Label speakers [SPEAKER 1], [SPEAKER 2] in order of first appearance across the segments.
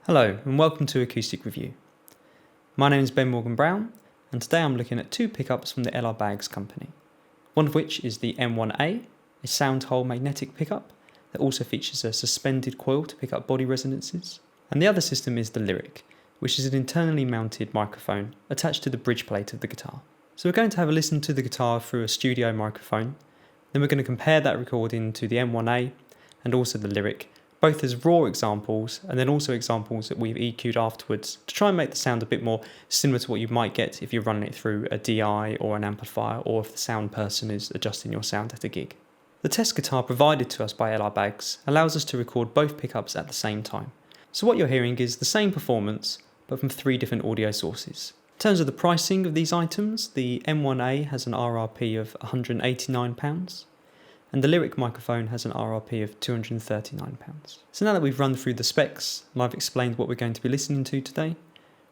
[SPEAKER 1] Hello and welcome to Acoustic Review. My name is Ben Morgan Brown and today I'm looking at two pickups from the L.R.Baggs company. One of which is the M1A, a soundhole magnetic pickup that also features a suspended coil to pick up body resonances. And the other system is the Lyric, which is an internally mounted microphone attached to the bridge plate of the guitar. So we're going to have a listen to the guitar through a studio microphone, then we're going to compare that recording to the M1A and also the Lyric, both as raw examples and then also examples that we've EQ'd afterwards to try and make the sound a bit more similar to what you might get if you're running it through a DI or an amplifier, or if the sound person is adjusting your sound at a gig. The test guitar provided to us by L.R.Baggs allows us to record both pickups at the same time. So what you're hearing is the same performance but from three different audio sources. In terms of the pricing of these items, the M1A has an RRP of £189. and the Lyric microphone has an RRP of £239. So now that we've run through the specs and I've explained what we're going to be listening to today,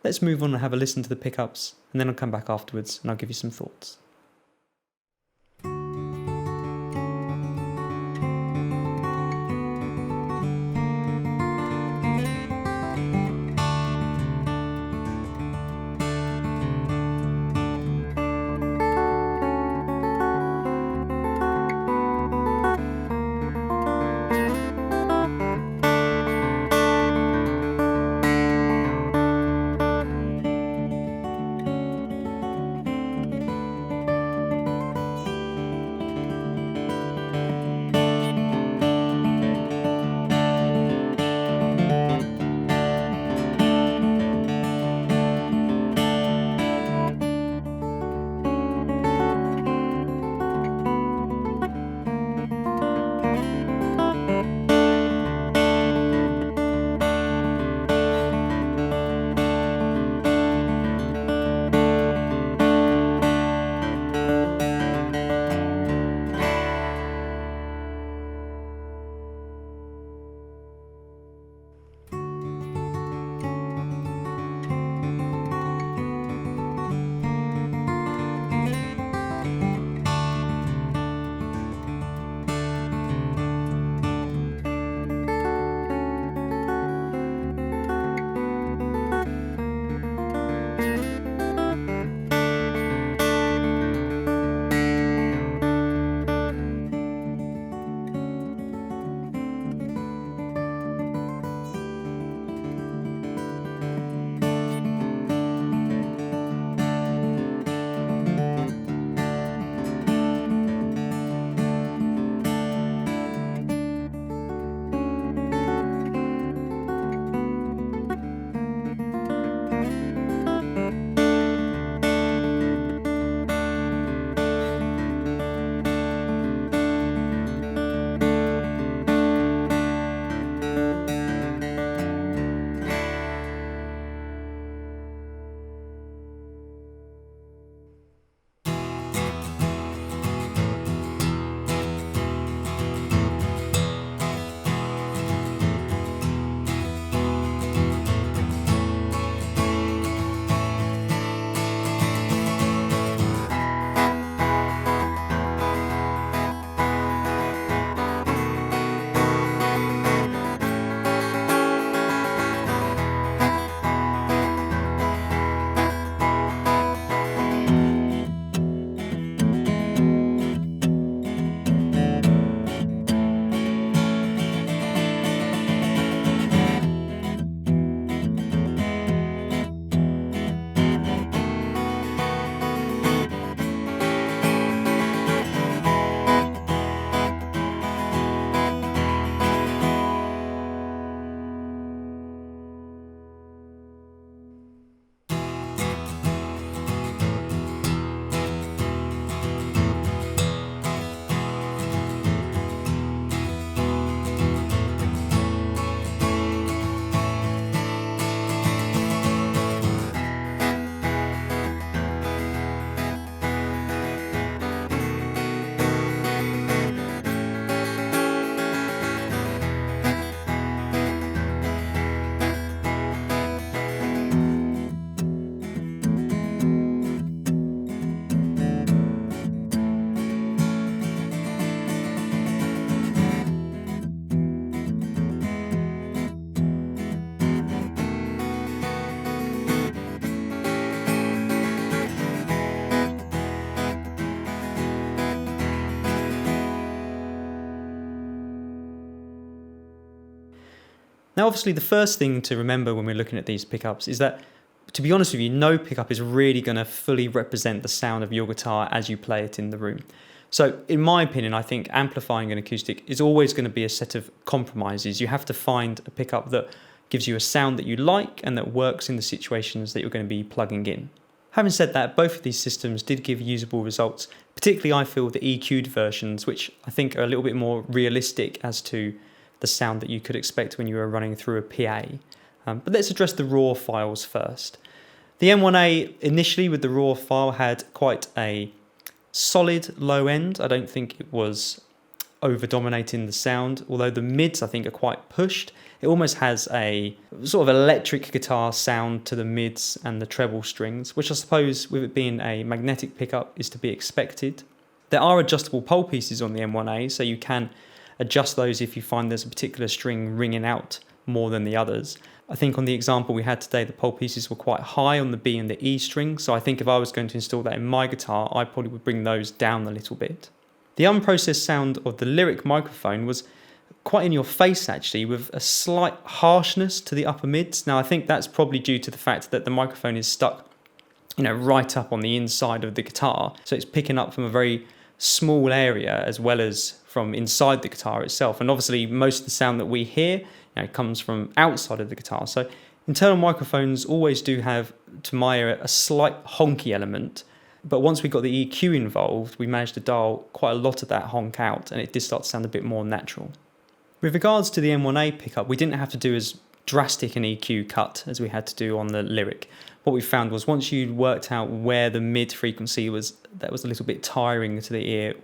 [SPEAKER 1] let's move on and have a listen to the pickups, and then I'll come back afterwards and I'll give you some thoughts. Now, obviously, the first thing to remember when we're looking at these pickups is that, to be honest with you, no pickup is really going to fully represent the sound of your guitar as you play it in the room. So in my opinion, I think amplifying an acoustic is always going to be a set of compromises. You have to find a pickup that gives you a sound that you like and that works in the situations that you're going to be plugging in. Having said that, both of these systems did give usable results, particularly I feel the EQ'd versions, which I think are a little bit more realistic as to the sound that you could expect when you were running through a PA. But let's address the raw files first. The M1A initially with the raw file had quite a solid low end. I don't think it was over dominating the sound, although the mids I think are quite pushed. It almost has a sort of electric guitar sound to the mids and the treble strings, which I suppose with it being a magnetic pickup is to be expected. There are adjustable pole pieces on the M1A, so you can adjust those if you find there's a particular string ringing out more than the others. I think on the example we had today, the pole pieces were quite high on the B and the E string, so I think if I was going to install that in my guitar, I probably would bring those down a little bit. The unprocessed sound of the Lyric microphone was quite in your face actually, with a slight harshness to the upper mids. Now I think that's probably due to the fact that the microphone is stuck, right up on the inside of the guitar, so it's picking up from a very small area as well as from inside the guitar itself. And obviously most of the sound that we hear comes from outside of the guitar. So internal microphones always do have, to my ear, a slight honky element. But once we got the EQ involved, we managed to dial quite a lot of that honk out, and it did start to sound a bit more natural. With regards to the M1A pickup, we didn't have to do as drastic an EQ cut as we had to do on the Lyric. What we found was once you worked out where the mid frequency was, that was a little bit tiring to the ear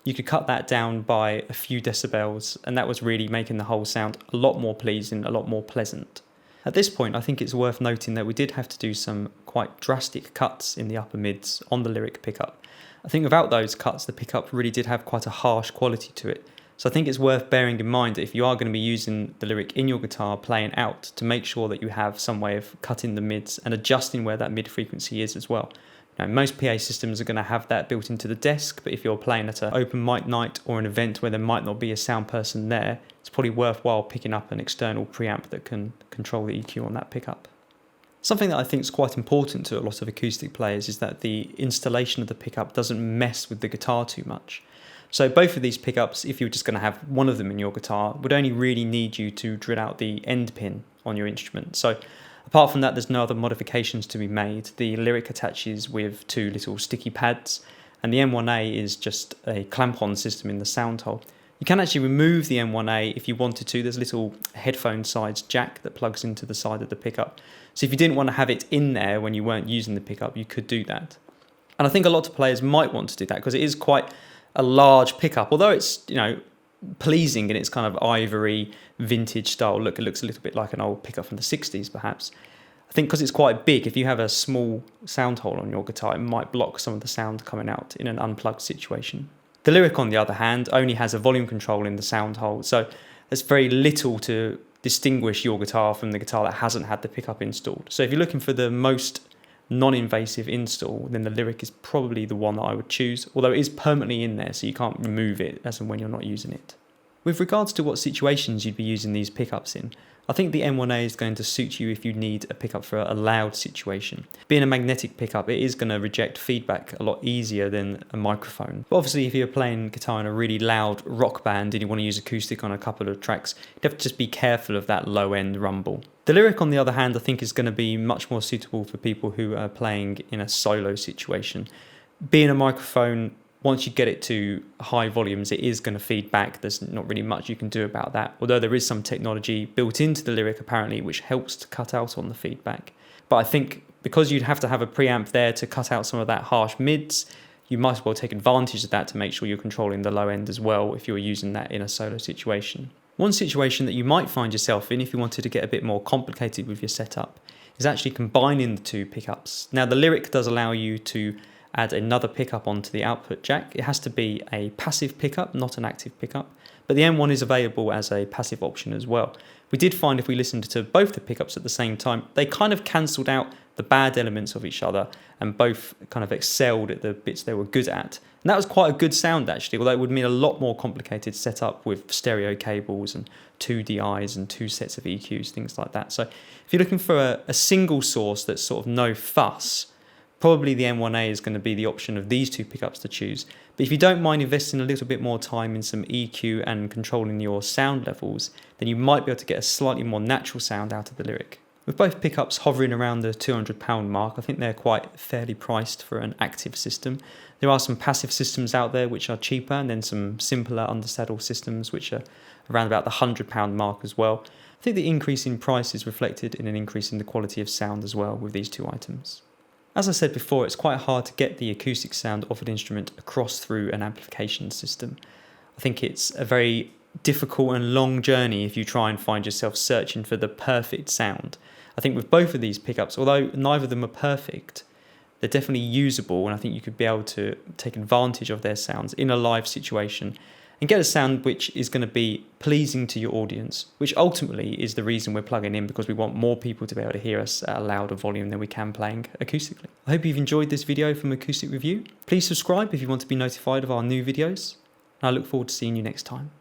[SPEAKER 1] you could cut that down by a few decibels, and that was really making the whole sound a lot more pleasing, a lot more pleasant. At this point, I think it's worth noting that we did have to do some quite drastic cuts in the upper mids on the Lyric pickup. I think without those cuts, the pickup really did have quite a harsh quality to it. So I think it's worth bearing in mind that if you are going to be using the Lyric in your guitar playing out, to make sure that you have some way of cutting the mids and adjusting where that mid frequency is as well. Now, most PA systems are going to have that built into the desk, but if you're playing at an open mic night or an event where there might not be a sound person there, it's probably worthwhile picking up an external preamp that can control the EQ on that pickup. Something that I think is quite important to a lot of acoustic players is that the installation of the pickup doesn't mess with the guitar too much. So both of these pickups, if you're just going to have one of them in your guitar, would only really need you to drill out the end pin on your instrument. So apart from that, there's no other modifications to be made. The Lyric attaches with two little sticky pads, and the M1A is just a clamp-on system in the soundhole. You can actually remove the M1A if you wanted to. There's a little headphone-sized jack that plugs into the side of the pickup. So if you didn't want to have it in there when you weren't using the pickup, you could do that. And I think a lot of players might want to do that because it is quite a large pickup, although it's pleasing in its kind of ivory vintage style look. It looks a little bit like an old pickup from the 60s perhaps. I think because it's quite big, if you have a small sound hole on your guitar, it might block some of the sound coming out in an unplugged situation. The Lyric, on the other hand, only has a volume control in the sound hole, so there's very little to distinguish your guitar from the guitar that hasn't had the pickup installed. So if you're looking for the most non-invasive install, then the Lyric is probably the one that I would choose, although it is permanently in there so you can't remove it as and when you're not using it. With regards to what situations you'd be using these pickups in, I think the M1A is going to suit you if you need a pickup for a loud situation. Being a magnetic pickup, it is going to reject feedback a lot easier than a microphone. But obviously if you're playing guitar in a really loud rock band and you want to use acoustic on a couple of tracks, you have to just be careful of that low end rumble. The Lyric, on the other hand, I think is going to be much more suitable for people who are playing in a solo situation. Being a microphone, once you get it to high volumes, it is going to feed back. There's not really much you can do about that, although there is some technology built into the Lyric apparently which helps to cut out on the feedback. But I think because you'd have to have a preamp there to cut out some of that harsh mids, you might as well take advantage of that to make sure you're controlling the low end as well if you're using that in a solo situation. One situation that you might find yourself in if you wanted to get a bit more complicated with your setup is actually combining the two pickups. Now the Lyric does allow you to add another pickup onto the output jack. It has to be a passive pickup, not an active pickup, but the M1 is available as a passive option as well. We did find if we listened to both the pickups at the same time, they kind of cancelled out the bad elements of each other and both kind of excelled at the bits they were good at. And that was quite a good sound actually, although it would mean a lot more complicated setup with stereo cables and 2 DIs and 2 sets of EQs, things like that. So if you're looking for a single source that's sort of no fuss, probably the M1A is going to be the option of these 2 pickups to choose. But if you don't mind investing a little bit more time in some EQ and controlling your sound levels, then you might be able to get a slightly more natural sound out of the lyric. With both pickups hovering around the £200 mark, I think they're quite fairly priced for an active system. There are some passive systems out there which are cheaper, and then some simpler undersaddle systems which are around about the £100 mark as well. I think the increase in price is reflected in an increase in the quality of sound as well with these 2 items. As I said before, it's quite hard to get the acoustic sound of an instrument across through an amplification system. I think it's a very difficult and long journey if you try and find yourself searching for the perfect sound. I think with both of these pickups, although neither of them are perfect, they're definitely usable, and I think you could be able to take advantage of their sounds in a live situation and get a sound which is going to be pleasing to your audience, which ultimately is the reason we're plugging in, because we want more people to be able to hear us at a louder volume than we can playing acoustically. I hope you've enjoyed this video from Acoustic Review. Please subscribe if you want to be notified of our new videos, and I look forward to seeing you next time.